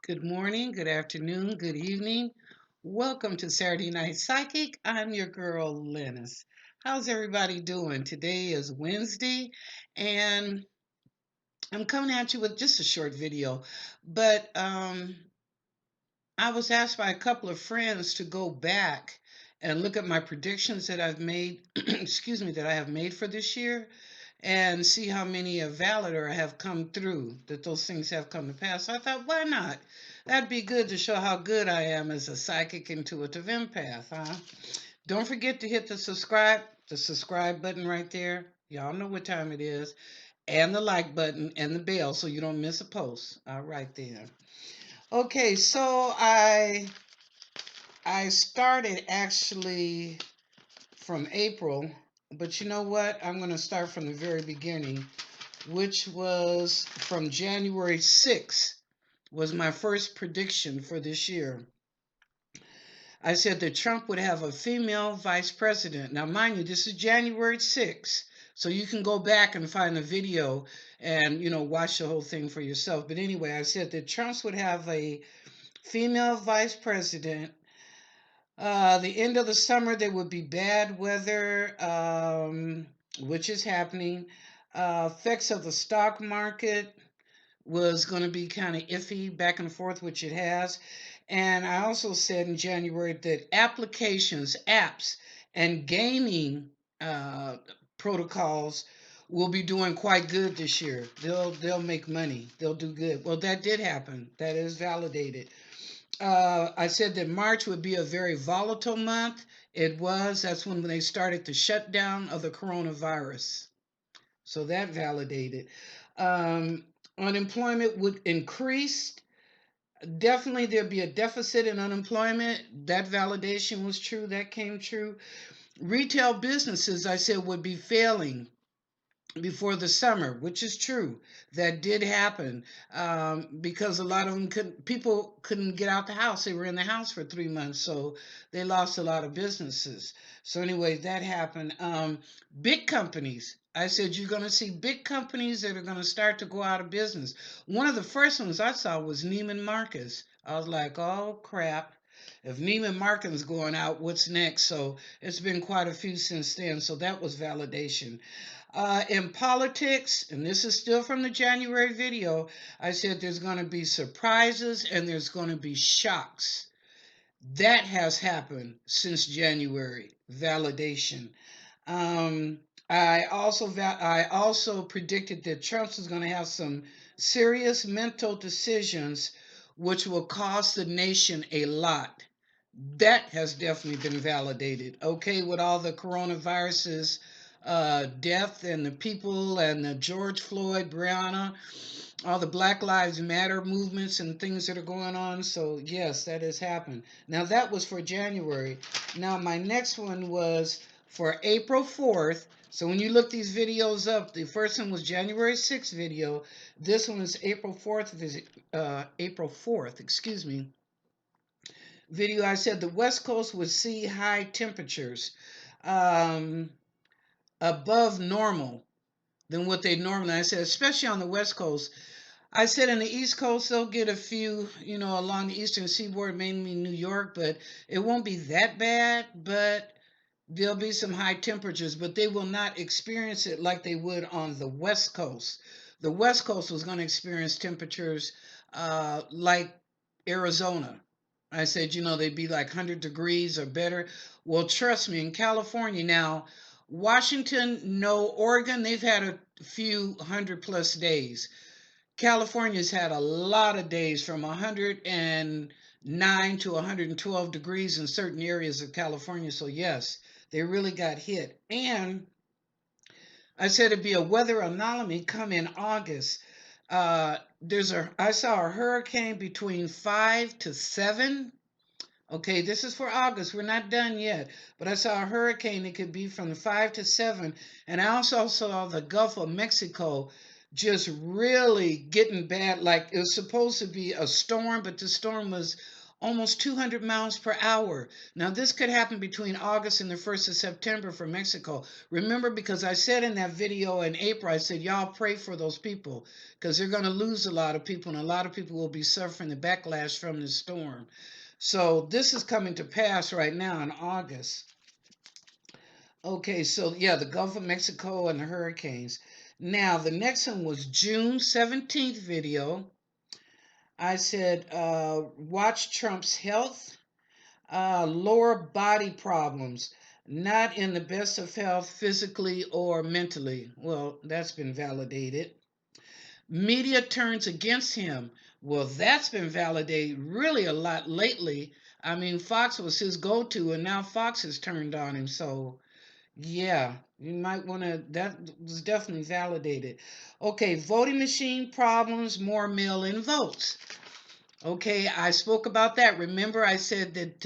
Good morning, good afternoon, good evening. Welcome to Saturday Night Psychic. I'm your girl, Lennis. How's everybody doing? Today is Wednesday, and I'm coming at you with just a short video. But I was asked by a couple of friends to go back and look at my predictions that I've made, excuse me, that I have made for this year and see how many are valid or have come through, that those things have come to pass. So I thought, why not? That'd be good to show how good I am as a psychic intuitive empath, huh? Don't forget to hit the subscribe button right there. Y'all know what time it is. And the like button and the bell so you don't miss a post. All right then. Okay, so I started actually from April, but you know what? I'm going to start from the very beginning, which was from January 6th was my first prediction for this year. I said that Trump would have a female vice president. Now, mind you, this is January 6th, so you can go back and find the video and, watch the whole thing for yourself. But anyway, I said that Trump would have a female vice president. The end of the summer, there would be bad weather, which is happening. Effects of the stock market was going to be kind of iffy back and forth, which it has. And I also said in January that applications, apps, and gaming protocols will be doing quite good this year. They'll make money. They'll do good. Well, that did happen. That is validated. I said that March would be a very volatile month. It was. That's when they started the shutdown of the coronavirus. So that validated. Um, Unemployment would increase. Definitely there'd be a deficit in unemployment. That validation was true. That came true. Retail businesses, I said, would be failing before the summer, which is true. That did happen because a lot of them people couldn't get out the house. They were in the house for 3 months, so they lost a lot of businesses. So anyway, that happened. Big companies. I said you're going to see big companies that are going to start to go out of business. One of the first ones I saw was Neiman Marcus. I was like, oh crap. If Neiman Marcus is going out, what's next? So it's been quite a few since then. So that was validation. In politics, and this is still from the January video, I said there's going to be surprises and there's going to be shocks. That has happened since January. Validation. Um, I also predicted that Trump is going to have some serious mental decisions which will cost the nation a lot. That has definitely been validated. Okay, with all the coronaviruses, death, and the people, and the George Floyd, Breonna, all the Black Lives Matter movements and things that are going on. So yes, that has happened. Now that was for January. Now my next one was for April 4th. So when you look these videos up, the first one was January 6th video. This one is April 4th visit. April 4th, excuse me, video. I said the West Coast would see high temperatures um, above normal than what they normally. I said, especially on the West Coast. I said in the East Coast, they'll get a few, along the Eastern Seaboard, mainly New York, but it won't be that bad. But there'll be some high temperatures, but they will not experience it like they would on the West Coast. The West Coast was going to experience temperatures like Arizona. I said, they'd be like 100 degrees or better. Well, trust me, in California now, Washington, no, Oregon, they've had a few 100+ days. California's had a lot of days from 109 to 112 degrees in certain areas of California. So, yes, they really got hit. And I said it'd be a weather anomaly come in August. I saw a hurricane between 5 to 7. Okay, this is for August. We're not done yet. But I saw a hurricane. It could be from 5 to 7. And I also saw the Gulf of Mexico just really getting bad. Like it was supposed to be a storm, but the storm was almost 200 miles per hour. Now, this could happen between August and the 1st of September for Mexico. Remember, because I said in that video in April, I said, y'all pray for those people because they're going to lose a lot of people, and a lot of people will be suffering the backlash from the storm. So this is coming to pass right now in August. Okay, so yeah, the Gulf of Mexico and the hurricanes. Now, the next one was June 17th video. I said, watch Trump's health, lower body problems, not in the best of health physically or mentally. Well, that's been validated. Media turns against him. Well, that's been validated really a lot lately. I mean, Fox was his go to, and now Fox has turned on him. So, yeah, you might want to, that was definitely validated. Okay, voting machine problems, more mail in votes. Okay, I spoke about that. Remember, I said that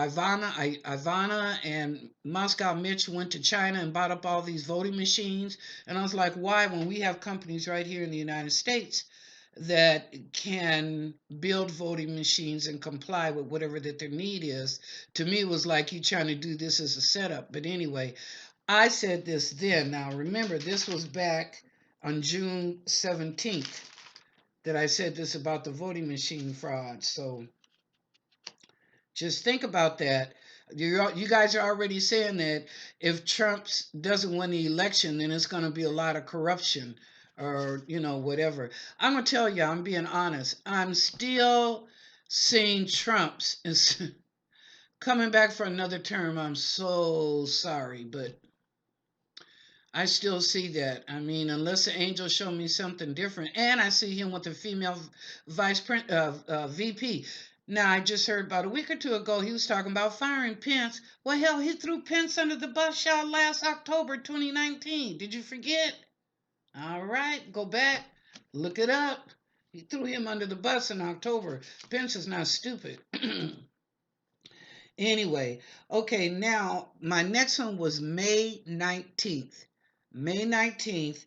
Ivana and Moscow Mitch went to China and bought up all these voting machines. And I was like, why? When we have companies right here in the United States that can build voting machines and comply with whatever that their need is. To me, it was like you trying to do this as a setup. But anyway, I said this then. Now, remember, this was back on June 17th that I said this about the voting machine fraud. So just think about that. You guys are already saying that if Trump doesn't win the election, then it's going to be a lot of corruption or, whatever. I'm going to tell you, I'm being honest. I'm still seeing Trump's is coming back for another term. I'm so sorry, but I still see that. I mean, unless the angel show me something different, and I see him with a female VP. Now, I just heard about a week or two ago he was talking about firing Pence. Well, hell, he threw Pence under the bus, y'all, last October 2019. Did you forget? All right, go back, look it up. He threw him under the bus in October. Pence is not stupid. Anyway, okay, now my next one was May 19th. May 19th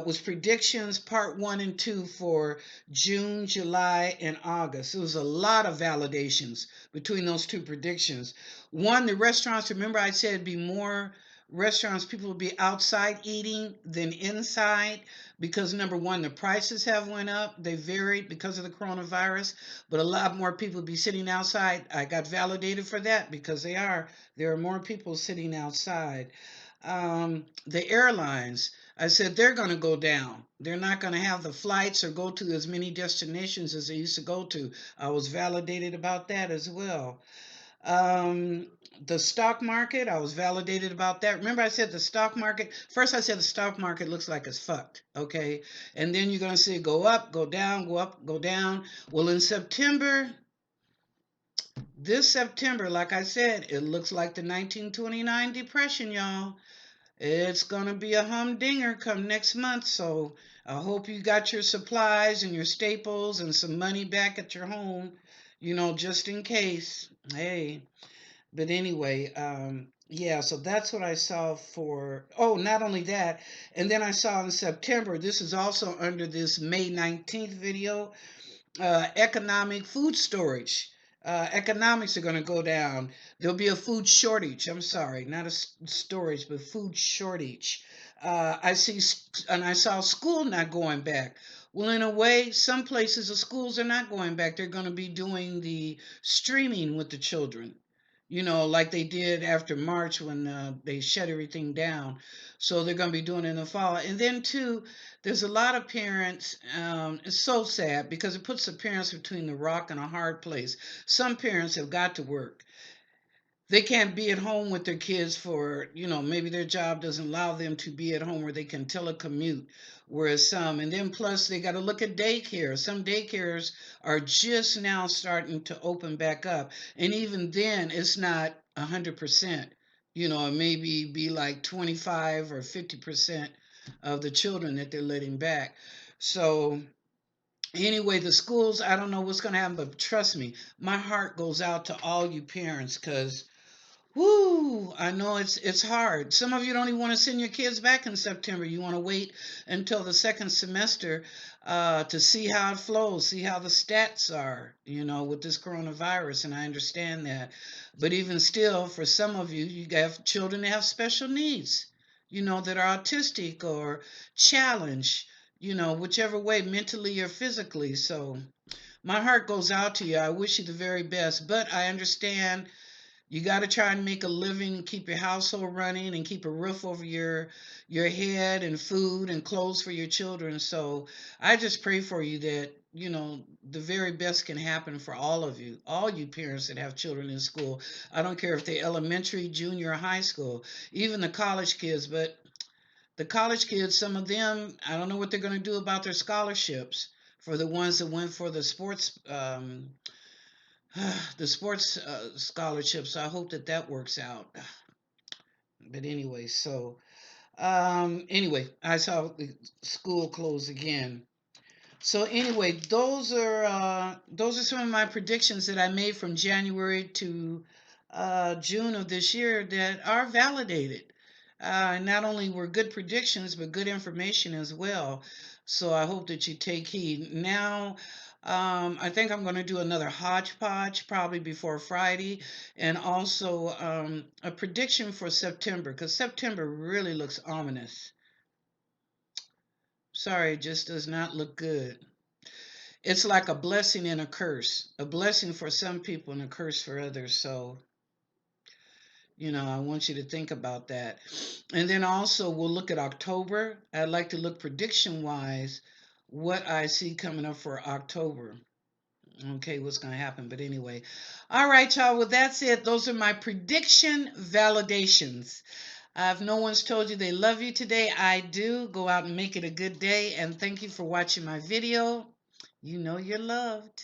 was predictions part 1 and 2 for June, July, and August. It was a lot of validations between those two predictions. One, the restaurants, remember I said it'd be more restaurants, people would be outside eating than inside because number one, the prices have went up. They varied because of the coronavirus, but a lot more people would be sitting outside. I got validated for that because there are more people sitting outside. The airlines, I said they're going to go down. They're not going to have the flights or go to as many destinations as they used to go to. I was validated about that as well. Um, the stock market, I was validated about that. Remember, I said the stock market, first I said the stock market looks like it's fucked, okay? And then you're going to see it go up, go down, go up, go down. Well, in September, this September, like I said, it looks like the 1929 Depression, y'all. It's going to be a humdinger come next month. So I hope you got your supplies and your staples and some money back at your home, just in case. Hey, but anyway, yeah, so that's what I saw for. Oh, not only that, and then I saw in September, this is also under this May 19th video, economic food storage. Economics are going to go down. There'll be a food shortage. I'm sorry, not a storage, but food shortage. And I saw school not going back. Well, in a way, some places the schools are not going back. They're going to be doing the streaming with the children, like they did after March when they shut everything down. So they're going to be doing it in the fall. And then, too, there's a lot of parents, it's so sad because it puts the parents between the rock and a hard place. Some parents have got to work. They can't be at home with their kids for, maybe their job doesn't allow them to be at home where they can telecommute. Whereas some, and then plus they got to look at daycare. Some daycares are just now starting to open back up. And even then, it's not 100%. It maybe be like 25 or 50% of the children that they're letting back. So, anyway, the schools, I don't know what's going to happen, but trust me, my heart goes out to all you parents because Whoo, I know it's hard. Some of you don't even want to send your kids back in September. You want to wait until the second semester to see how it flows, see how the stats are, with this coronavirus. And I understand that. But even still, for some of you, you have children that have special needs, that are autistic or challenged, whichever way, mentally or physically. So my heart goes out to you. I wish you the very best. But I understand you got to try and make a living, keep your household running, and keep a roof over your head, and food and clothes for your children. So I just pray for you that the very best can happen for all you parents that have children in school. I don't care if they're elementary, junior, or high school, even the college kids. But the college kids, some of them, I don't know what they're going to do about their scholarships for the ones that went for the sports. The sports scholarships. I hope that works out. But anyway, so anyway, I saw the school close again. So anyway, those are some of my predictions that I made from January to June of this year that are validated. Not only were good predictions, but good information as well. So I hope that you take heed. Now, I think I'm going to do another hodgepodge probably before Friday, and also a prediction for September, because September really looks ominous. Sorry, it just does not look good. It's like a blessing and a curse. A blessing for some people and a curse for others. So, I want you to think about that. And then also we'll look at October. I'd like to look prediction wise what I see coming up for October. Okay, what's going to happen. But anyway, all right, y'all. Well, that's it. Those are my prediction validations. If no one's told you they love you today, I do. Go out and make it a good day. And thank you for watching my video. You know you're loved.